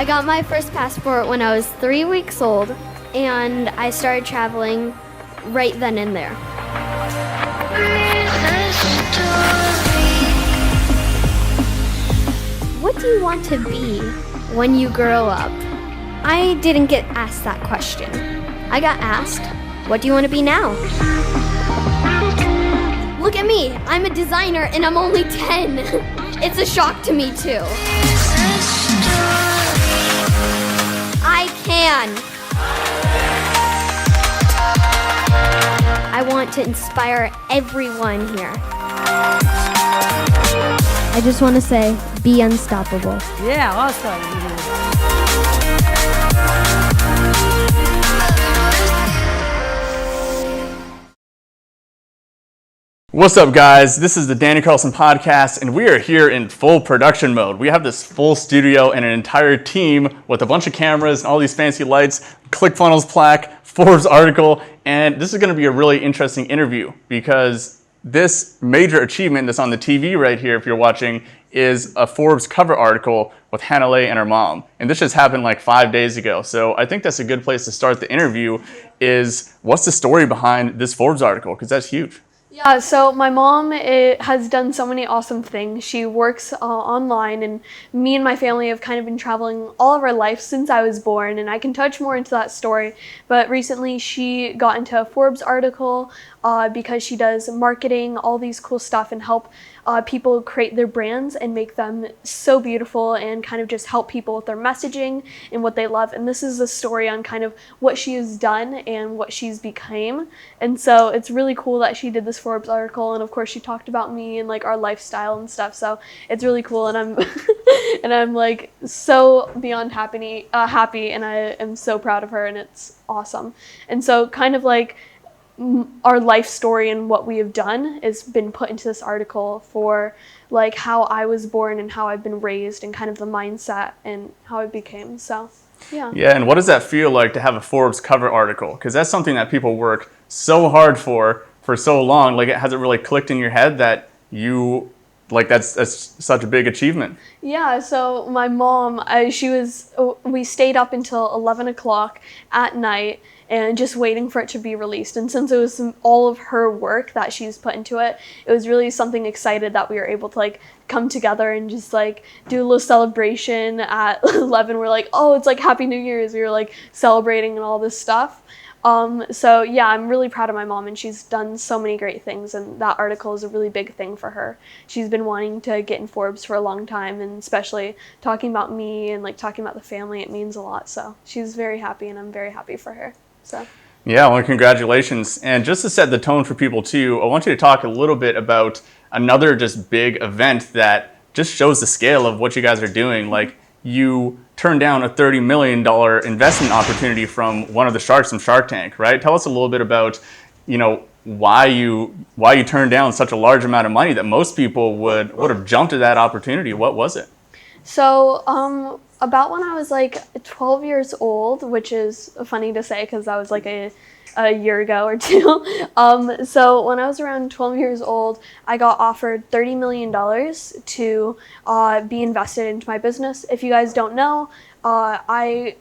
I got my first passport when I was 3 weeks old, and I started traveling right then and there. What do you want to be when you grow up? I didn't get asked that question. I got asked, what do you want to be now? Look at me, I'm a designer and I'm only 10. It's a shock to me too. I can. I want to inspire everyone here. I just want to say, be unstoppable. Yeah, awesome. What's up, guys? This is the Danny Carlson Podcast, and we are here in full production mode. We have this full studio and an entire team with a bunch of cameras and all these fancy lights, ClickFunnels plaque, Forbes article, and this is going to be a really interesting interview because this major achievement that's on the TV right here, if you're watching, is a Forbes cover article with Hanalei and her mom. And this just happened like 5 days ago. So I think that's a good place to start the interview is what's the story behind this Forbes article? Because that's huge. Yeah, so my mom has done so many awesome things. She works online, and me and my family have kind of been traveling all of our life since I was born, and I can touch more into that story. But recently she got into a Forbes article because she does marketing, all these cool stuff, and help people create their brands and make them so beautiful and kind of just help people with their messaging and what they love. And this is a story on kind of what she has done and what she's became. And so it's really cool that she did this Forbes article, and of course she talked about me and like our lifestyle and stuff. So it's really cool, and I'm and I'm like so beyond happy, and I am so proud of her, and it's awesome. And so kind of like our life story and what we have done has been put into this article for like how I was born and how I've been raised and kind of the mindset and how I became. So yeah. And what does that feel like to have a Forbes cover article? Because that's something that people work so hard for so long. Like, has it really clicked in your head that you like that's such a big achievement? Yeah, so my mom, we stayed up until 11 o'clock at night and just waiting for it to be released. And since it was all of her work that she's put into it, it was really something excited that we were able to like come together and just like do a little celebration at 11. We're like, oh, it's like Happy New Year's. We were like celebrating and all this stuff. So yeah, I'm really proud of my mom, and she's done so many great things, and that article is a really big thing for her. She's been wanting to get in Forbes for a long time, and especially talking about me and like talking about the family, it means a lot. So she's very happy, and I'm very happy for her. So yeah, well, congratulations. And just to set the tone for people too, I want you to talk a little bit about another just big event that just shows the scale of what you guys are doing. Like, you turned down a $30 million investment opportunity from one of the sharks from Shark Tank, right? Tell us a little bit about, why you turned down such a large amount of money that most people would have jumped at that opportunity. What was it? So about when I was like 12 years old, which is funny to say because that was like a year ago or two. So when I was around 12 years old, I got offered $30 million to be invested into my business. If you guys don't know, I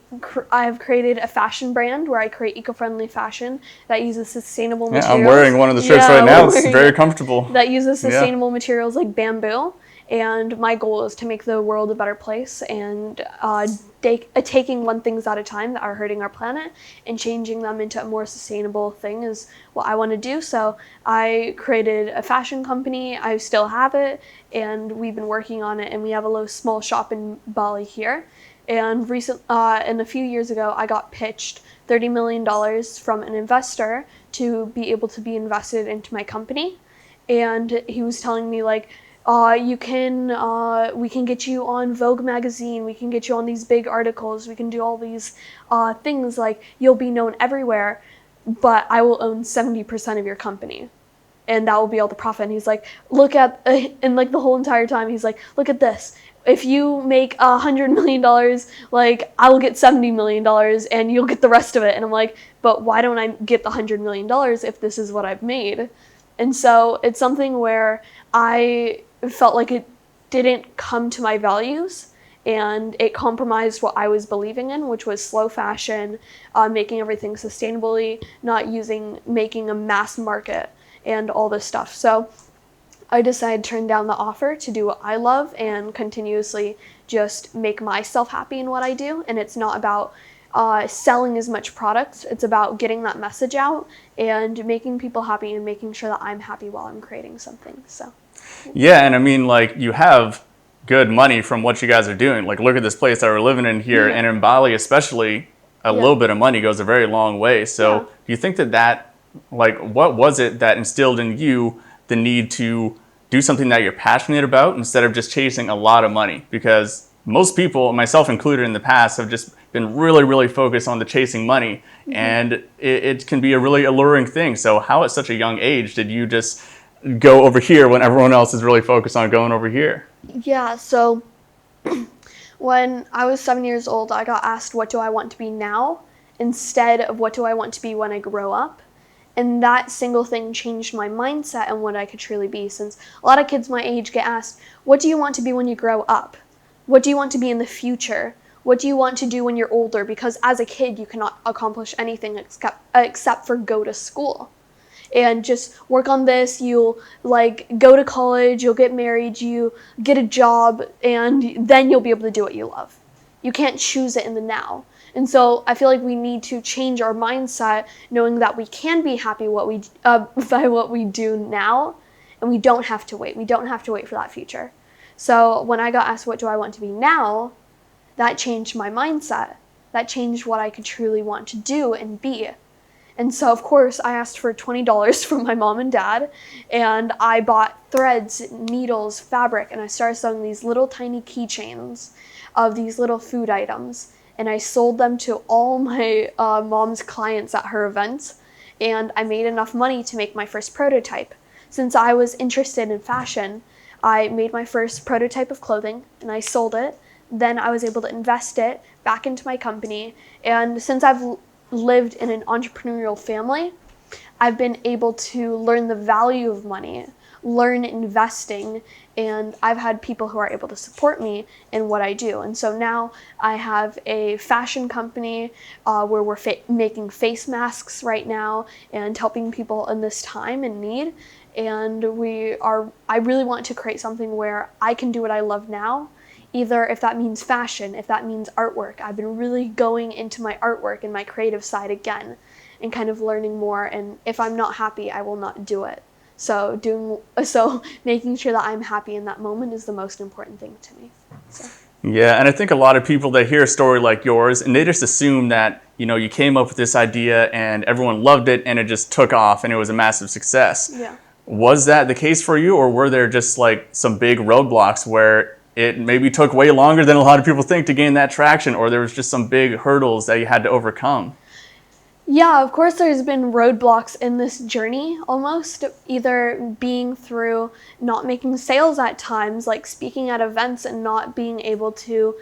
have created a fashion brand where I create eco-friendly fashion that uses sustainable materials. I'm wearing one of the shirts right now. It's very comfortable. That uses sustainable materials like bamboo. And my goal is to make the world a better place and taking one things at a time that are hurting our planet and changing them into a more sustainable thing is what I want to do. So I created a fashion company. I still have it, and we've been working on it, and we have a small shop in Bali here. And a few years ago, I got pitched $30 million from an investor to be able to be invested into my company. And he was telling me like, we can get you on Vogue magazine, we can get you on these big articles, we can do all these things, like you'll be known everywhere, but I will own 70% of your company. And that will be all the profit. And he's like, look at, and like the whole entire time, he's like, look at this. If you make $100 million, like I will get $70 million and you'll get the rest of it. And I'm like, but why don't I get the $100 million if this is what I've made? And so it's something where I felt like it didn't come to my values, and it compromised what I was believing in, which was slow fashion, making everything sustainably, not making a mass market and all this stuff. So I decided to turn down the offer to do what I love and continuously just make myself happy in what I do. And it's not about selling as much products. It's about getting that message out and making people happy and making sure that I'm happy while I'm creating something. So Yeah, and I mean, like, you have good money from what you guys are doing. Like, look at this place that we're living in here, and in Bali especially, a little bit of money goes a very long way. So do you think that, like, what was it that instilled in you the need to do something that you're passionate about instead of just chasing a lot of money? Because most people, myself included in the past, have just been really, really focused on the chasing money, and it can be a really alluring thing. So how at such a young age did you just go over here when everyone else is really focused on going over here? Yeah, so when I was 7 years old, I got asked, what do I want to be now, instead of what do I want to be when I grow up? And that single thing changed my mindset and what I could truly be, since a lot of kids my age get asked, what do you want to be when you grow up? What do you want to be in the future? What do you want to do when you're older? Because as a kid, you cannot accomplish anything except for go to school. And just work on this, you'll like go to college, you'll get married, you get a job, and then you'll be able to do what you love. You can't choose it in the now. And so I feel like we need to change our mindset, knowing that we can be happy by what we do now, and we don't have to wait. We don't have to wait for that future. So when I got asked, what do I want to be now? That changed my mindset. That changed what I could truly want to do and be. And so, of course, I asked for $20 from my mom and dad, and I bought threads, needles, fabric, and I started sewing these little tiny keychains of these little food items. And I sold them to all my mom's clients at her events, and I made enough money to make my first prototype. Since I was interested in fashion, I made my first prototype of clothing, and I sold it. Then I was able to invest it back into my company, and since I've lived in an entrepreneurial family, I've been able to learn the value of money, learn investing, and I've had people who are able to support me in what I do. And so now I have a fashion company where we're making face masks right now and helping people in this time and need. And I really want to create something where I can do what I love now, either if that means fashion, if that means artwork. I've been really going into my artwork and my creative side again and kind of learning more. And if I'm not happy, I will not do it. So making sure that I'm happy in that moment is the most important thing to me. So. Yeah, and I think a lot of people, they hear a story like yours and they just assume that, you came up with this idea and everyone loved it and it just took off and it was a massive success. Yeah. Was that the case for you, or were there just like some big roadblocks where it maybe took way longer than a lot of people think to gain that traction, or there was just some big hurdles that you had to overcome? Yeah, of course there's been roadblocks in this journey almost, either being through not making sales at times, like speaking at events and not being able to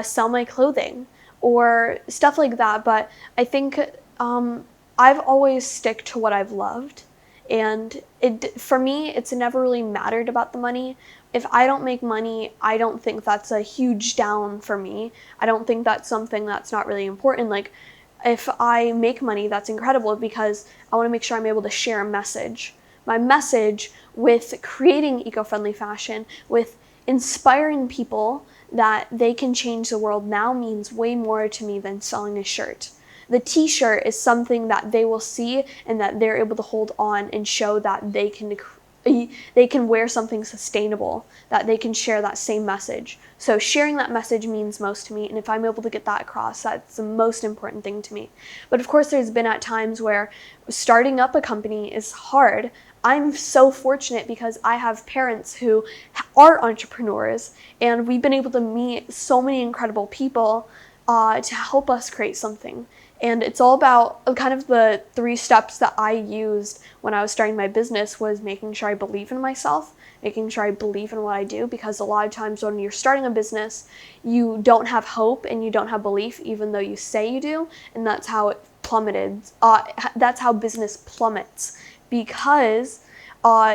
sell my clothing or stuff like that. But I think I've always stick to what I've loved. And for me, it's never really mattered about the money. If I don't make money, I don't think that's a huge down for me. I don't think that's something that's not really important. Like, if I make money, that's incredible because I want to make sure I'm able to share a message. My message with creating eco-friendly fashion, with inspiring people that they can change the world now means way more to me than selling a shirt. The t-shirt is something that they will see and that they're able to hold on and show that they can wear something sustainable, that they can share that same message. So sharing that message means most to me, and if I'm able to get that across, that's the most important thing to me. But of course, there's been at times where starting up a company is hard. I'm so fortunate because I have parents who are entrepreneurs, and we've been able to meet so many incredible people to help us create something. And it's all about kind of the 3 steps that I used when I was starting my business was making sure I believe in myself, making sure I believe in what I do, because a lot of times when you're starting a business, you don't have hope and you don't have belief, even though you say you do. And that's how it plummeted. That's how business plummets, because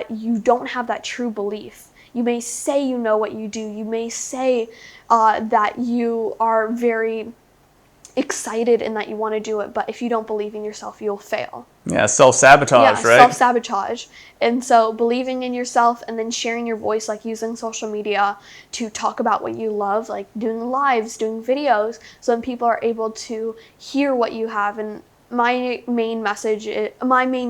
you don't have that true belief. You may say you know what you do. You may say that you are very excited and that you want to do it, but if you don't believe in yourself, you'll fail. Yeah, self-sabotage, right? Self-sabotage. And so believing in yourself and then sharing your voice, like using social media to talk about what you love, like doing lives, doing videos, so then people are able to hear what you have. And my main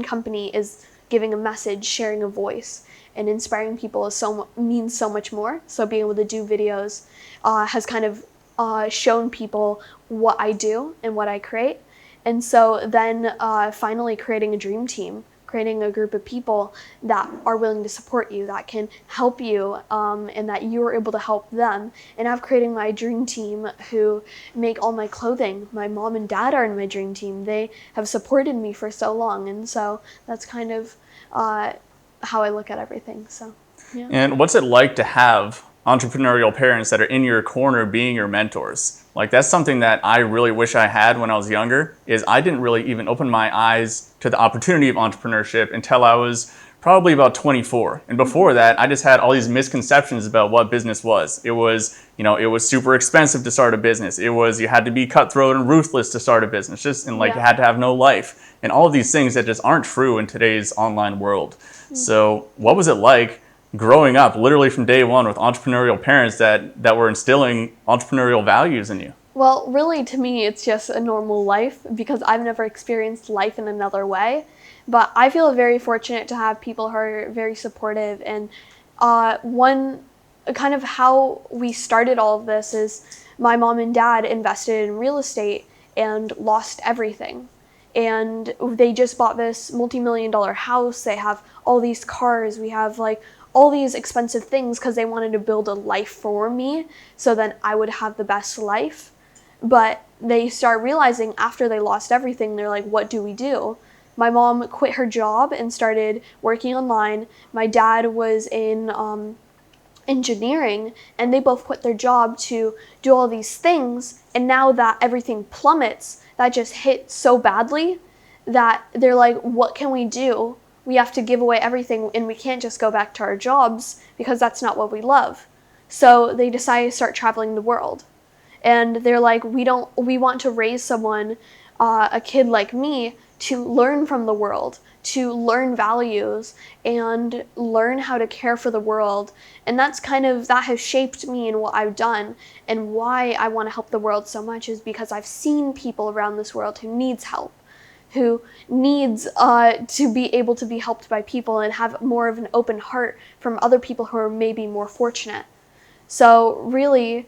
company is giving a message, sharing a voice, and inspiring people means so much more. So being able to do videos has kind of shown people what I do and what I create. And so then finally creating a dream team, creating a group of people that are willing to support you, that can help you, and that you're able to help them. And I've created my dream team who make all my clothing. My mom and dad are in my dream team. They have supported me for so long. And so that's kind of how I look at everything. So, yeah. And what's it like to have entrepreneurial parents that are in your corner being your mentors? Like, that's something that I really wish I had when I was younger, is I didn't really even open my eyes to the opportunity of entrepreneurship until I was probably about 24. And before that, I just had all these misconceptions about what business was. It was, it was super expensive to start a business. It was, you had to be cutthroat and ruthless to start a business, you had to have no life, and all of these things that just aren't true in today's online world. So what was it like growing up literally from day one with entrepreneurial parents that were instilling entrepreneurial values in you? Well, really, to me, it's just a normal life because I've never experienced life in another way. But I feel very fortunate to have people who are very supportive. And one kind of how we started all of this is my mom and dad invested in real estate and lost everything. And they just bought this multi-million-dollar house. They have all these cars. We have all these expensive things because they wanted to build a life for me so then I would have the best life. But they start realizing after they lost everything, they're like, what do we do? My mom quit her job and started working online. My dad was in engineering, and they both quit their job to do all these things. And now that everything plummets, that just hit so badly that they're like, what can we do? We have to give away everything, and we can't just go back to our jobs because that's not what we love. So they decided to start traveling the world. And they're like, we want to raise someone, a kid like me, to learn from the world, to learn values and learn how to care for the world. And that has shaped me in what I've done, and why I want to help the world so much is because I've seen people around this world who needs help, who needs to be able to be helped by people and have more of an open heart from other people who are maybe more fortunate. So really,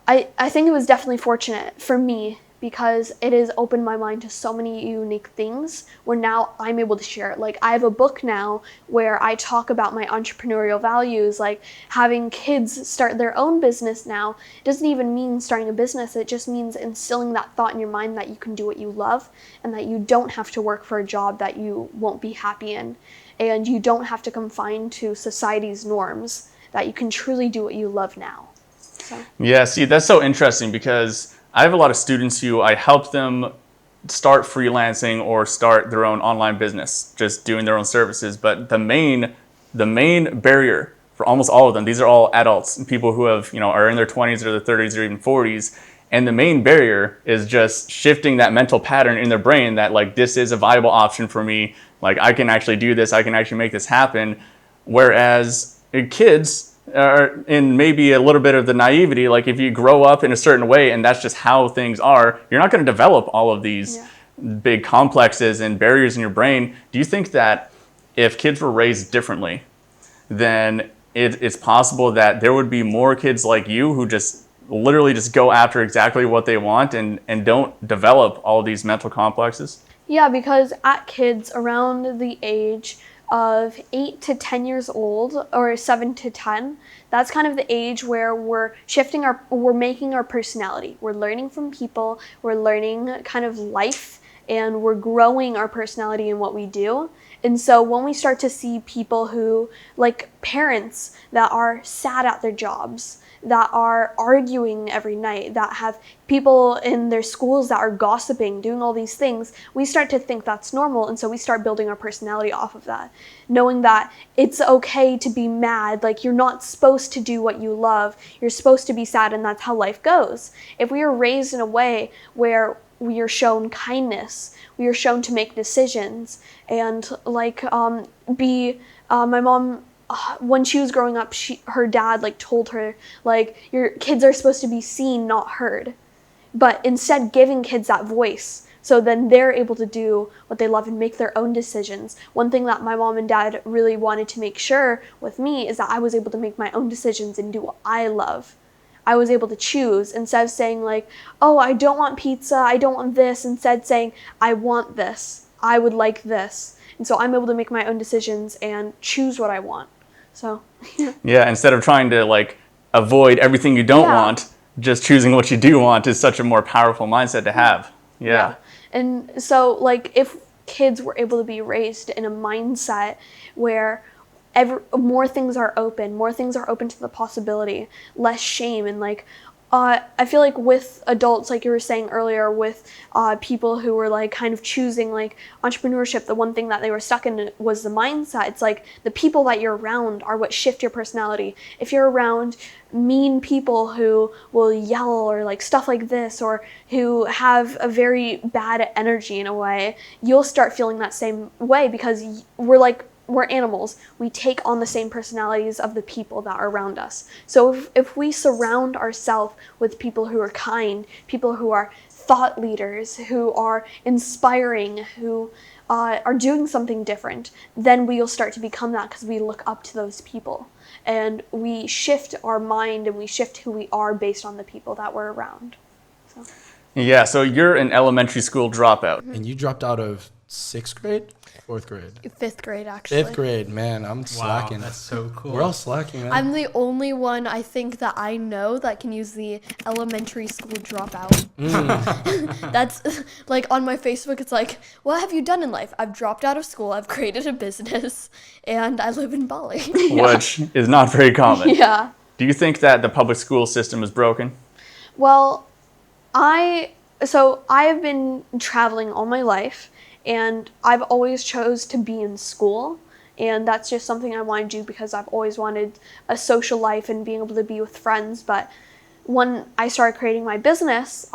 I think it was definitely fortunate for me because it has opened my mind to so many unique things where now I'm able to share it. Like, I have a book now where I talk about my entrepreneurial values, like having kids start their own business now. It doesn't even mean starting a business. It just means instilling that thought in your mind that you can do what you love and that you don't have to work for a job that you won't be happy in. And you don't have to confine to society's norms, that you can truly do what you love now. So. Yeah, see, that's so interesting because I have a lot of students who I help them start freelancing or start their own online business, just doing their own services. But the main barrier for almost all of them, these are all adults and people who have, are in their 20s or their 30s or even 40s. And the main barrier is just shifting that mental pattern in their brain that this is a viable option for me. I can actually do this. I can actually make this happen. Whereas kids are in maybe a little bit of the naivety, if you grow up in a certain way and that's just how things are, you're not going to develop all of these big complexes and barriers in your brain. Do you think that if kids were raised differently, then it's possible that there would be more kids like you who just literally just go after exactly what they want and don't develop all these mental complexes? Yeah, because at kids around the age of 8 to 10 years old, or 7 to 10, that's kind of the age where we're making our personality. We're learning from people, we're learning kind of life, and we're growing our personality in what we do. And so when we start to see people who, like parents that are sad at their jobs, that are arguing every night, that have people in their schools that are gossiping, doing all these things, we start to think that's normal. And so we start building our personality off of that, knowing that it's okay to be mad. Like, you're not supposed to do what you love. You're supposed to be sad, and that's how life goes. If we are raised in a way where we are shown kindness, we are shown to make decisions, and like my mom, when she was growing up, her dad like told her, like, your kids are supposed to be seen, not heard. But instead giving kids that voice, so then they're able to do what they love and make their own decisions. One thing that my mom and dad really wanted to make sure with me is that I was able to make my own decisions and do what I love. I was able to choose, instead of saying like, oh, I don't want pizza, I don't want this, instead saying, I want this, I would like this. And so I'm able to make my own decisions and choose what I want. So yeah, instead of trying to like avoid everything you don't want, just choosing what you do want is such a more powerful mindset to have. Yeah. And so like if kids were able to be raised in a mindset where more things are open to the possibility, less shame, and like I feel like with adults, like you were saying earlier, with people who were like kind of choosing like entrepreneurship, the one thing that they were stuck in was the mindset. It's like the people that you're around are what shift your personality. If you're around mean people who will yell or like stuff like this, or who have a very bad energy in a way, you'll start feeling that same way, because we're animals. We take on the same personalities of the people that are around us. So if we surround ourselves with people who are kind, people who are thought leaders, who are inspiring, who are doing something different, then we'll start to become that, because we look up to those people. And we shift our mind and we shift who we are based on the people that we're around. So. Yeah, so you're an elementary school dropout. And you dropped out of 6th grade? 4th grade? 5th grade, actually. 5th grade, man, I'm slacking. That's so cool. We're all slacking, man. I'm the only one, I think, that I know that can use the elementary school dropout. That's, like, on my Facebook, it's like, what have you done in life? I've dropped out of school, I've created a business, and I live in Bali. Which is not very common. Yeah. Do you think that the public school system is broken? Well, I have been traveling all my life, and I've always chose to be in school, and that's just something I want to do because I've always wanted a social life and being able to be with friends. But when I started creating my business,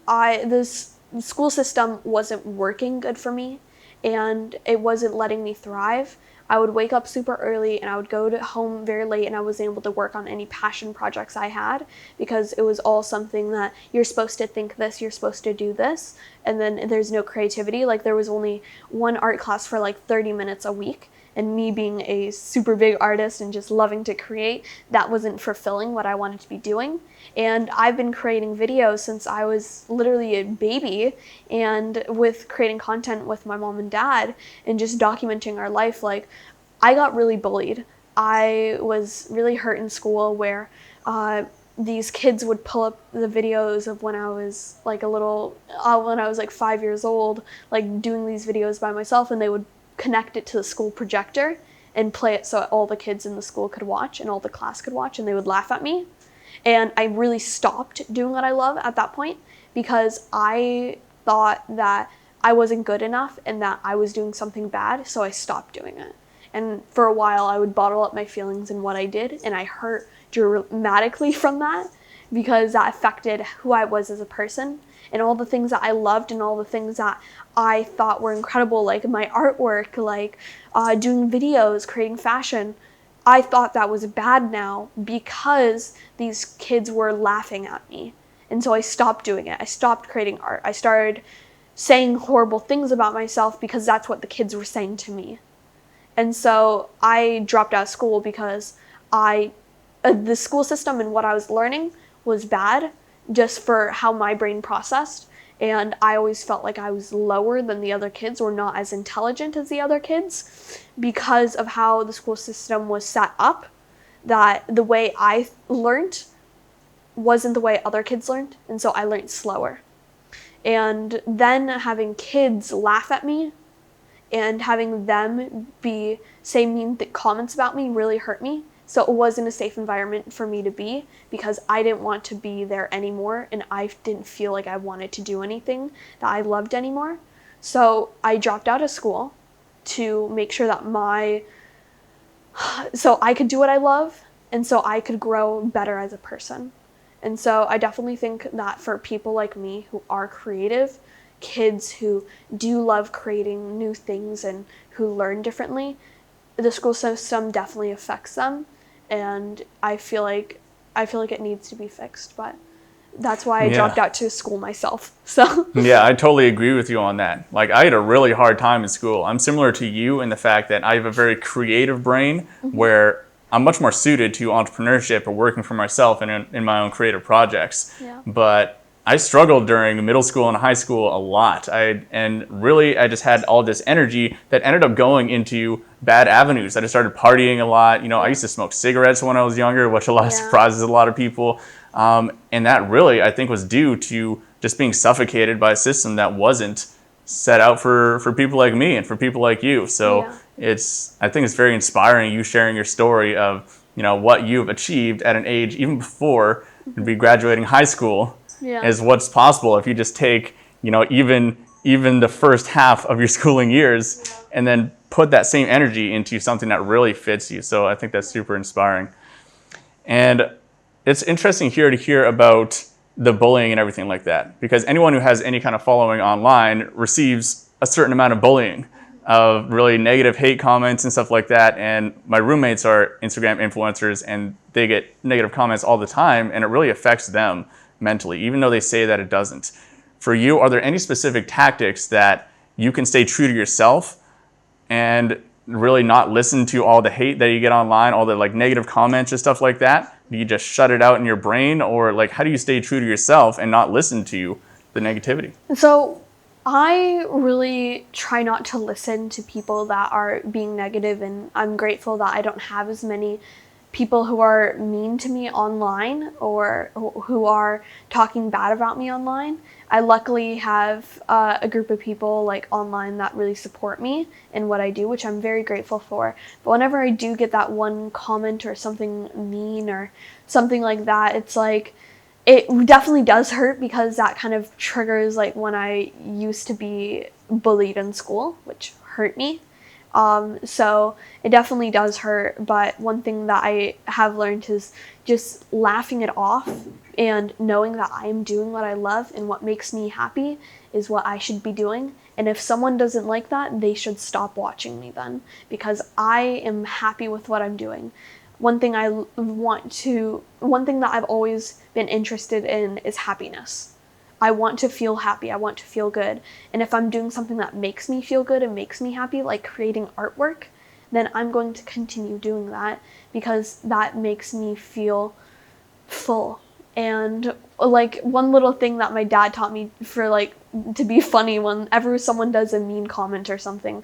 this school system wasn't working good for me, and it wasn't letting me thrive. I would wake up super early and I would go home very late, and I wasn't able to work on any passion projects I had, because it was all something that you're supposed to think this, you're supposed to do this, and then there's no creativity. Like, there was only one art class for like 30 minutes a week, and me being a super big artist and just loving to create, that wasn't fulfilling what I wanted to be doing. And I've been creating videos since I was literally a baby, and with creating content with my mom and dad and just documenting our life. Like, I got really bullied. I was really hurt in school, where these kids would pull up the videos of when I was like when I was like 5 years old, like doing these videos by myself, and they would connect it to the school projector and play it so all the kids in the school could watch and all the class could watch, and they would laugh at me. And I really stopped doing what I love at that point, because I thought that I wasn't good enough and that I was doing something bad, so I stopped doing it. And for a while I would bottle up my feelings in what I did, and I hurt dramatically from that, because that affected who I was as a person and all the things that I loved and all the things that I thought were incredible, like my artwork, like doing videos, creating fashion. I thought that was bad now because these kids were laughing at me. And so I stopped doing it. I stopped creating art. I started saying horrible things about myself because that's what the kids were saying to me. And so I dropped out of school because the school system and what I was learning was bad, just for how my brain processed. And I always felt like I was lower than the other kids, or not as intelligent as the other kids, because of how the school system was set up, that the way I learned wasn't the way other kids learned, and so I learned slower. And then having kids laugh at me and having them say mean comments about me really hurt me. So it wasn't a safe environment for me to be because I didn't want to be there anymore, and I didn't feel like I wanted to do anything that I loved anymore. So I dropped out of school to make sure that so I could do what I love, and so I could grow better as a person. And so I definitely think that for people like me who are creative, kids who do love creating new things and who learn differently, the school system definitely affects them, and I feel like it needs to be fixed, but that's why I dropped out to school myself. So Yeah, I totally agree with you on that. Like, I had a really hard time in school. I'm similar to you in the fact that I have a very creative brain where I'm much more suited to entrepreneurship or working for myself and in my own creative projects. Yeah. But I struggled during middle school and high school a lot. I just had all this energy that ended up going into bad avenues. I just started partying a lot. I used to smoke cigarettes when I was younger, which surprises a lot of people. And that really, I think, was due to just being suffocated by a system that wasn't set out for people like me and for people like you. So I think it's very inspiring, you sharing your story of, what you've achieved at an age even before you'd be graduating high school is what's possible if you just take, even the first half of your schooling years and then put that same energy into something that really fits you. So I think that's super inspiring. And it's interesting here to hear about the bullying and everything like that, because anyone who has any kind of following online receives a certain amount of bullying, of really negative hate comments and stuff like that. And my roommates are Instagram influencers, and they get negative comments all the time, and it really affects them mentally, even though they say that it doesn't. For you, are there any specific tactics that you can stay true to yourself and really not listen to all the hate that you get online, all the negative comments and stuff like that? Do you just shut it out in your brain, or how do you stay true to yourself and not listen to the negativity? So I really try not to listen to people that are being negative, and I'm grateful that I don't have as many people who are mean to me online or who are talking bad about me online. I luckily have a group of people online that really support me in what I do, which I'm very grateful for. But whenever I do get that one comment or something mean or something like that, it's it definitely does hurt, because that kind of triggers when I used to be bullied in school, which hurt me. So it definitely does hurt, but one thing that I have learned is just laughing it off and knowing that I am doing what I love and what makes me happy is what I should be doing. And if someone doesn't like that, they should stop watching me then, because I am happy with what I'm doing. One thing that I've always been interested in is happiness. I want to feel happy. I want to feel good. And if I'm doing something that makes me feel good and makes me happy, like creating artwork, then I'm going to continue doing that, because that makes me feel full. And one little thing that my dad taught me to be funny, whenever someone does a mean comment or something,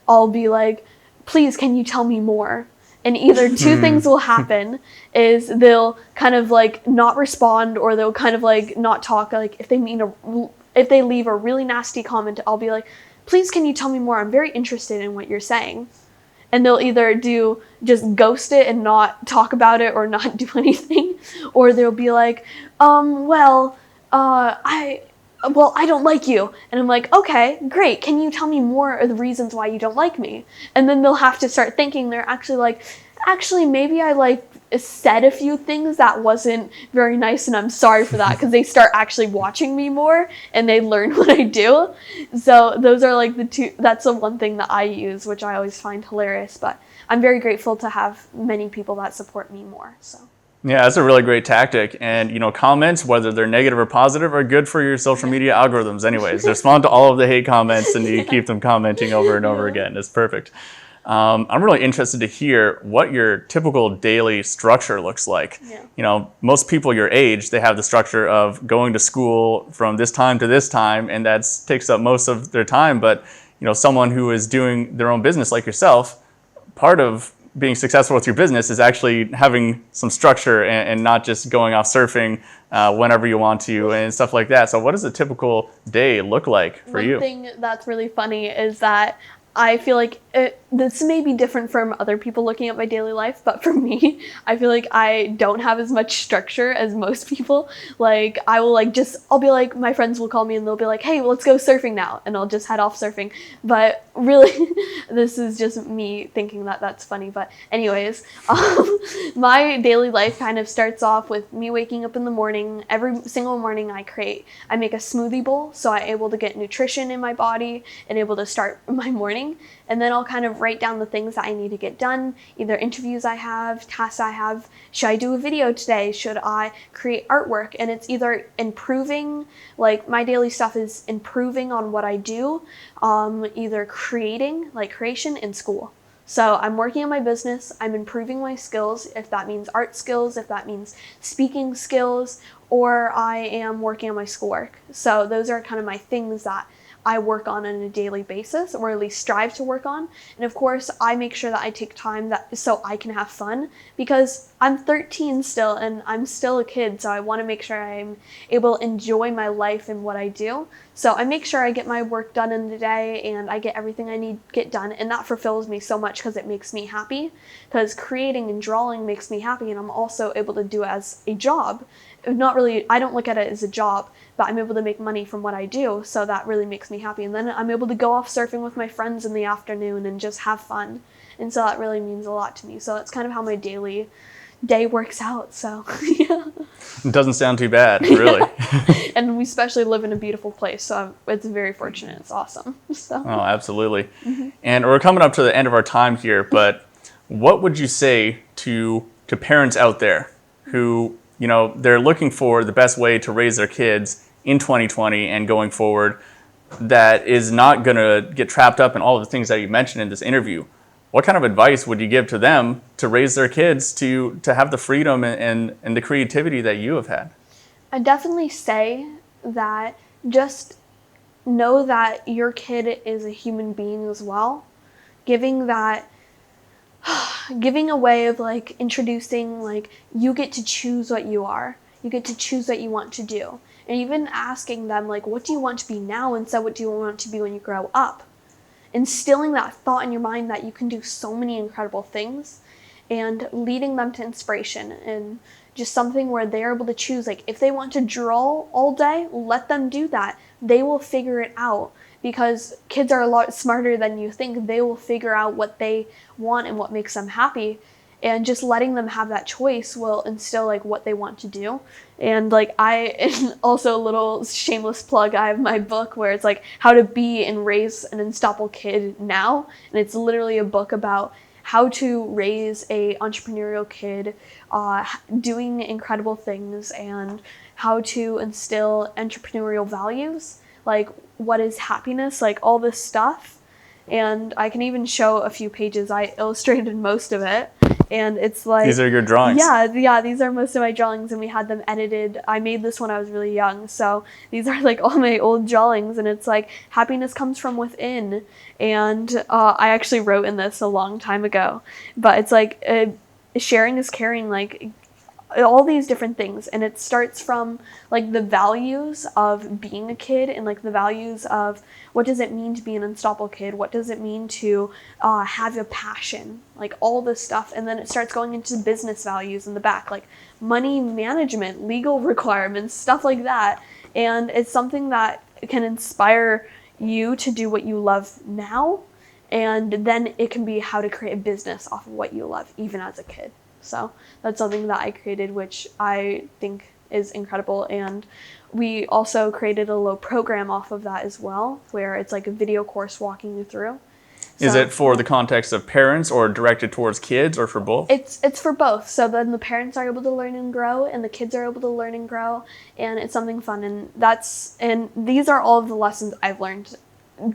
I'll be like, please, can you tell me more? And either two things will happen, is they'll kind of not respond, or they'll kind of not talk. If they leave a really nasty comment, I'll be like, please, can you tell me more? I'm very interested in what you're saying. And they'll either just ghost it and not talk about it or not do anything, or they'll be like, I don't like you. And I'm like, okay, great. Can you tell me more of the reasons why you don't like me? And then they'll have to start thinking, they're actually, maybe I said a few things that wasn't very nice, and I'm sorry for that, because they start actually watching me more and they learn what I do. So those are the two, that's the one thing that I use, which I always find hilarious, but I'm very grateful to have many people that support me more, so. Yeah, that's a really great tactic. And, comments, whether they're negative or positive, are good for your social media algorithms anyways. Respond to all of the hate comments, and you keep them commenting over and over again. It's perfect. I'm really interested to hear what your typical daily structure looks like. Yeah. Most people your age, they have the structure of going to school from this time to this time, and that takes up most of their time. But, someone who is doing their own business like yourself, part of being successful with your business is actually having some structure and not just going off surfing whenever you want to and stuff like that. So what does a typical day look like for you? One thing that's really funny is that I feel like this may be different from other people looking at my daily life, but for me, I feel like I don't have as much structure as most people. Like, I will I'll be like, my friends will call me and they'll be like, hey, let's go surfing now. And I'll just head off surfing. But really, this is just me thinking that that's funny. But anyways, my daily life kind of starts off with me waking up in the morning. Every single morning I make a smoothie bowl, so I'm able to get nutrition in my body and able to start my morning. And then I'll kind of write down the things that I need to get done, either interviews I have, tasks I have. Should I do a video today? Should I create artwork? And it's either improving, like my daily stuff is improving on what I do, either creating, like creation in school. So I'm working on my business, I'm improving my skills, if that means art skills, if that means speaking skills, or I am working on my schoolwork. So those are kind of my things that I work on a daily basis, or at least strive to work on. And of course, I make sure that I take time so I can have fun, because I'm 13 still and I'm still a kid. So I want to make sure I'm able to enjoy my life and what I do. So I make sure I get my work done in the day and I get everything I need to get done. And that fulfills me so much because it makes me happy, because creating and drawing makes me happy. And I'm also able to do it as a job. Not really, I don't look at it as a job, but I'm able to make money from what I do, so that really makes me happy. And then I'm able to go off surfing with my friends in the afternoon and just have fun. And so that really means a lot to me. So that's kind of how my daily day works out. So yeah. It doesn't sound too bad, really. And we especially live in a beautiful place, so it's very fortunate. It's awesome. So. Oh, absolutely. And we're coming up to the end of our time here, but what would you say to parents out there who, you know, they're looking for the best way to raise their kids in 2020 and going forward, that is not going to get trapped up in all of the things that you mentioned in this interview? What kind of advice would you give to them to raise their kids to have the freedom and the creativity that you have had? I definitely say that just know that your kid is a human being as well. Giving a way of like introducing, like, you get to choose what you are. You get to choose what you want to do. And even asking them, like, what do you want to be now instead of what do you want to be when you grow up? Instilling that thought in your mind that you can do so many incredible things, and leading them to inspiration and just something where they're able to choose. Like, if they want to draw all day, let them do that. They will figure it out, because kids are a lot smarter than you think. They will figure out what they want and what makes them happy. And just letting them have that choice will instill like what they want to do. And like and also a little shameless plug, I have my book where it's like how to be and raise an unstoppable kid now. And it's literally a book about how to raise a entrepreneurial kid, doing incredible things, and how to instill entrepreneurial values, like what is happiness, like all this stuff. And I can even show a few pages. I illustrated most of it. And it's like... These are your drawings? Yeah, these are most of my drawings, and we had them edited. I made this when I was really young, so these are like all my old drawings, and it's like happiness comes from within. And I actually wrote in this a long time ago, but it's like sharing is caring, like all these different things. And it starts from like the values of being a kid, and like the values of what does it mean to be an unstoppable kid, what does it mean to have a passion, like all this stuff. And then it starts going into business values in the back, like money management, legal requirements, stuff like that. And it's something that can inspire you to do what you love now, and then it can be how to create a business off of what you love even as a kid. So that's something that I created, which I think is incredible. And we also created a little program off of that as well, where it's like a video course walking you through. Is it for the context of parents, or directed towards kids, or for both? It's for both. So then the parents are able to learn and grow, and the kids are able to learn and grow, and it's something fun. And these are all of the lessons I've learned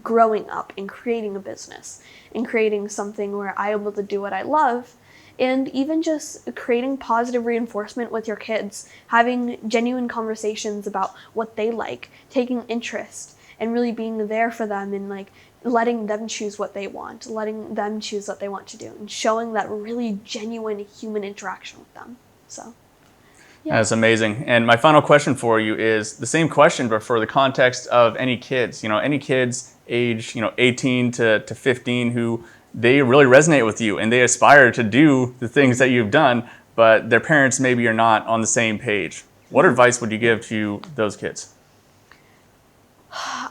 growing up and creating a business and creating something where I'm able to do what I love. And even just creating positive reinforcement with your kids, having genuine conversations about what they like, taking interest, and really being there for them, and like letting them choose what they want, letting them choose what they want to do, and showing that really genuine human interaction with them. So, yeah. That's amazing. And my final question for you is the same question, but for the context of any kids. You know, any kids age, 18 to 15 who they really resonate with you and they aspire to do the things that you've done, but their parents maybe are not on the same page. What advice would you give to those kids?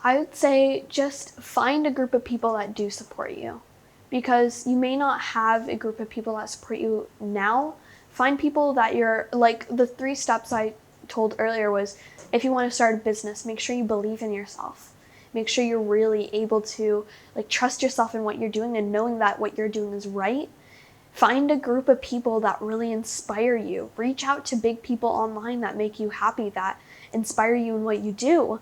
I would say just find a group of people that do support you, because you may not have a group of people that support you now. Find people that you're, like the 3 steps I told earlier was, if you want to start a business, make sure you believe in yourself. Make sure you're really able to trust yourself in what you're doing and knowing that what you're doing is right. Find a group of people that really inspire you. Reach out to big people online that make you happy, that inspire you in what you do.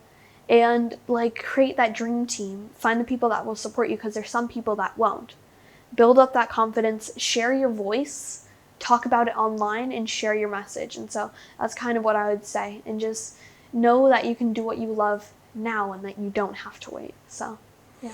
And create that dream team. Find the people that will support you, because there's some people that won't. Build up that confidence, share your voice, talk about it online, and share your message. And so that's kind of what I would say. And just know that you can do what you love now and that you don't have to wait. So, yeah.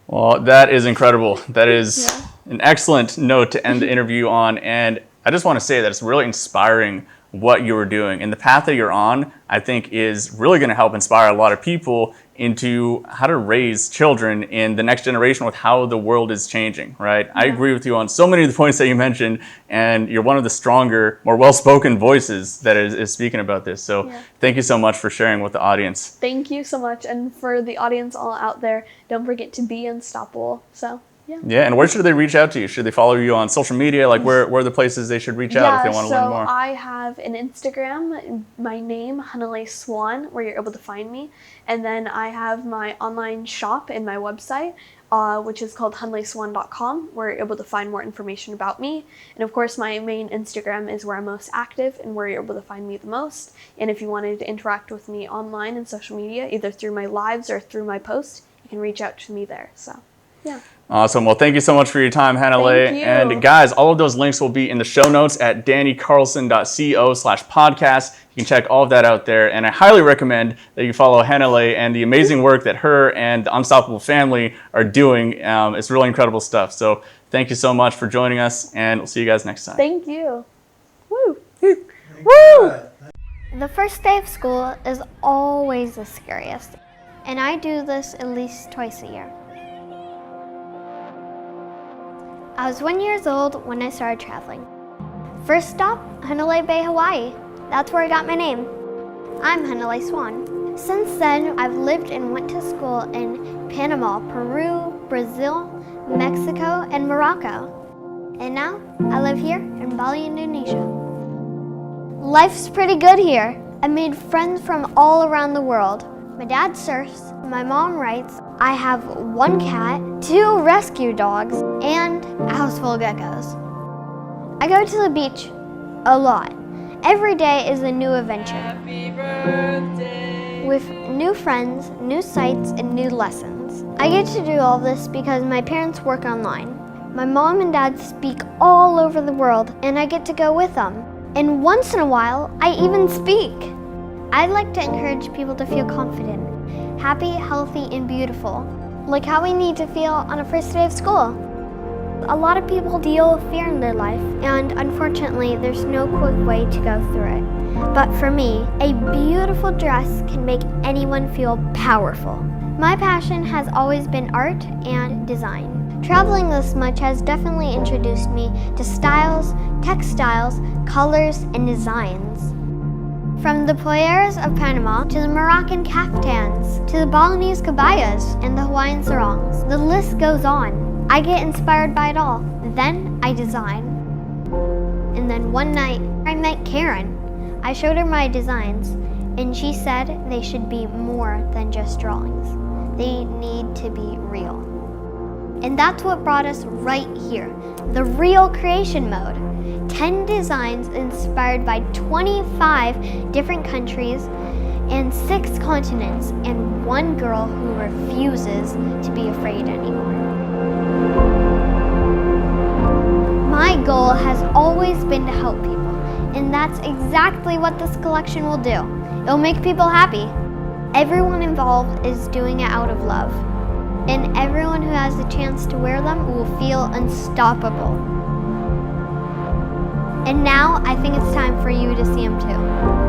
Well, that is incredible. That is an excellent note to end the interview on. And I just want to say that it's really inspiring what you were doing. And the path that you're on, I think, is really going to help inspire a lot of people into how to raise children in the next generation with how the world is changing, right? I agree with you on so many of the points that you mentioned, and you're one of the stronger, more well-spoken voices that is speaking about this. So thank you so much for sharing with the audience. Thank you so much. And for the audience all out there, don't forget to be unstoppable. So, yeah, and where should they reach out to you? Should they follow you on social media? Where are the places they should reach out if they want to learn more? So I have an Instagram, my name, Hanalei Swan, where you're able to find me. And then I have my online shop and my website, which is called HanaleisSwan.com, where you're able to find more information about me. And of course, my main Instagram is where I'm most active and where you're able to find me the most. And if you wanted to interact with me online and social media, either through my lives or through my posts, you can reach out to me there. So, yeah. Awesome. Well, thank you so much for your time, Hanalei. Thank you. And guys, all of those links will be in the show notes at dannycarlson.co/podcast. You can check all of that out there. And I highly recommend that you follow Hanalei and the amazing work that her and the Unstoppable family are doing. It's really incredible stuff. So thank you so much for joining us, and we'll see you guys next time. Thank you. Woo! Woo! The first day of school is always the scariest, and I do this at least twice a year. I was 1 year old when I started traveling. First stop, Hanalei Bay, Hawaii. That's where I got my name. I'm Hanalei Swan. Since then, I've lived and went to school in Panama, Peru, Brazil, Mexico, and Morocco. And now, I live here in Bali, Indonesia. Life's pretty good here. I made friends from all around the world. My dad surfs, my mom writes, I have 1 cat, 2 rescue dogs, and a house full of geckos. I go to the beach a lot. Every day is a new adventure. Happy birthday. With new friends, new sights, and new lessons. I get to do all this because my parents work online. My mom and dad speak all over the world, and I get to go with them. And once in a while, I even speak. I'd like to encourage people to feel confident, happy, healthy, and beautiful, like how we need to feel on a first day of school. A lot of people deal with fear in their life, and unfortunately, there's no quick way to go through it. But for me, a beautiful dress can make anyone feel powerful. My passion has always been art and design. Traveling this much has definitely introduced me to styles, textiles, colors, and designs. From the poyeras of Panama to the Moroccan caftans to the Balinese cabayas and the Hawaiian sarongs, the list goes on. I get inspired by it all. Then I design. And then one night I met Karen. I showed her my designs, and she said they should be more than just drawings. They need to be real. And that's what brought us right here, the Real Creation Mode. 10 designs inspired by 25 different countries and 6 continents, and 1 girl who refuses to be afraid anymore. My goal has always been to help people, and that's exactly what this collection will do. It'll make people happy. Everyone involved is doing it out of love, and everyone who has the chance to wear them will feel unstoppable. And now I think it's time for you to see them too.